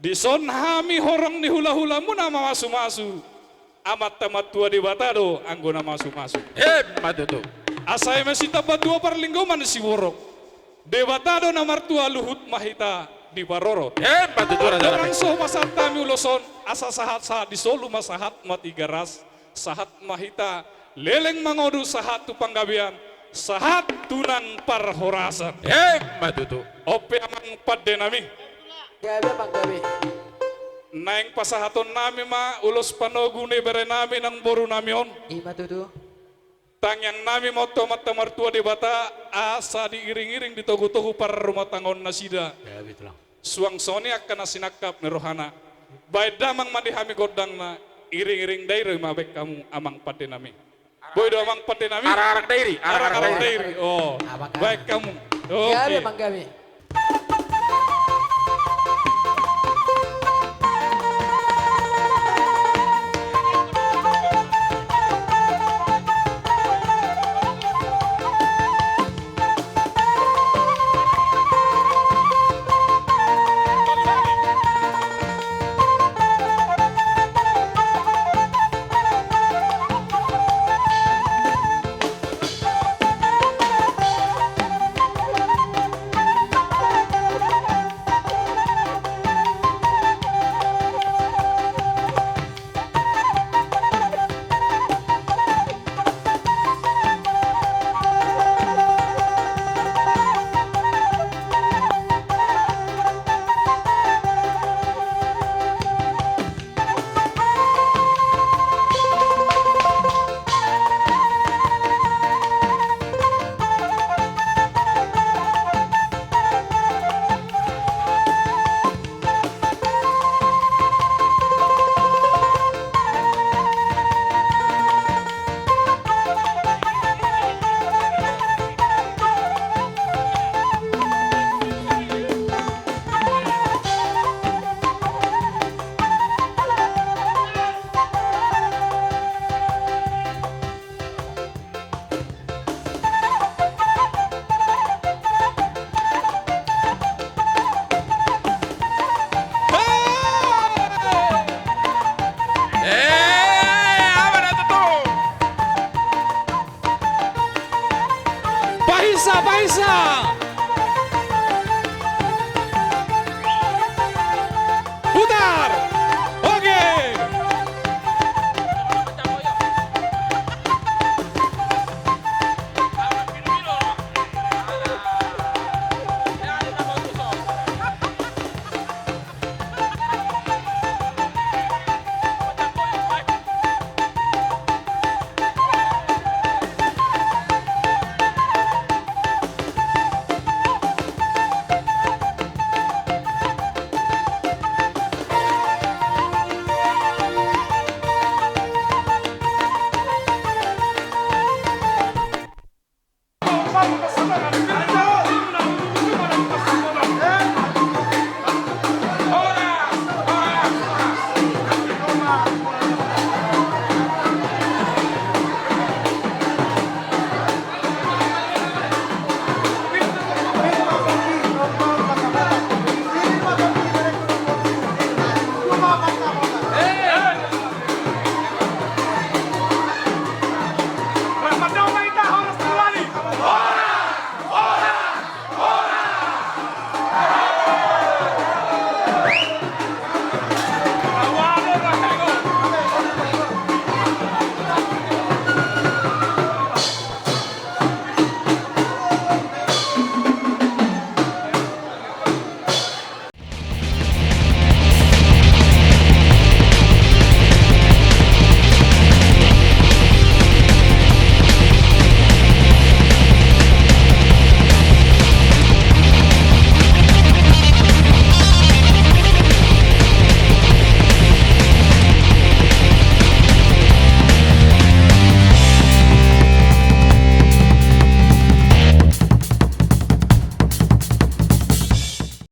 Di son hami horang ni hula-hula mo na masu-masu. Amat tamat tua di batado anggo na masu-masu. Matutu. Asay masita pa dua parlinggo man si worok. Debatado na martua luhut mahita di paroro. Matutu na Orang so masat kami uloson asa sahat-sahat di solu masahat matigaras sahat mahita leleng mangodu sahat tu panggabian sahat tunan parhorasan. Matutu. Ope amang padde nami. Gabi bang gabi. Naing pasahaton nami ma ulos panogune bere nami nang boru nami on. Ima tutu. Tang yang nami moto mata martua di bata asa diiring-iring di togu-togu para rumah tanggon nasida. Gabi tulang. Suang soni akan nasinakap ni rohana. Baik damang mandi hami godang na iring-iring dairi mabek kamu amang pade nami. Boy do amang pade nami. Arang-arang dairi. Arang-arang dairi. Oh. Abang Baik kamu. Gabi Oke. bang gabi.